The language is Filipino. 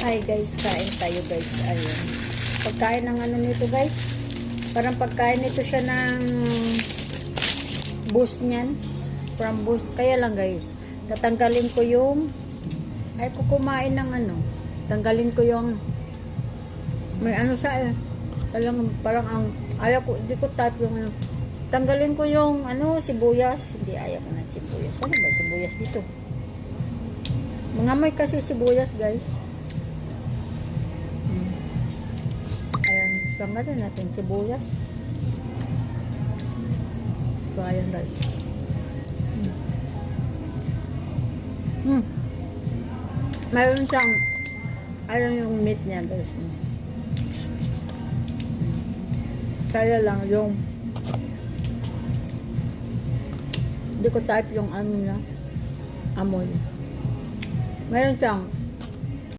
Ay guys, kain tayo guys. Ayun. Pagkain ng ano nito guys. Parang pagkain nito siya ng boost niyan. From boost. Kaya lang guys. Tatanggalin ko yung ay kukumain ng ano. Tanggalin ko yung may ano sa parang ang ayaw ko, di ko type yung ano. Tanggalin ko yung ano, sibuyas. Hindi, ayaw ko ng sibuyas. Ano ba sibuyas dito? Mga may kasi sibuyas guys. Ayan, tanggalin natin sibuyas. So, ayan guys. Mayroon siyang ayan yung meat niya guys. Kaya lang yung hindi ko type yung ano na amoy. Mayroon siyang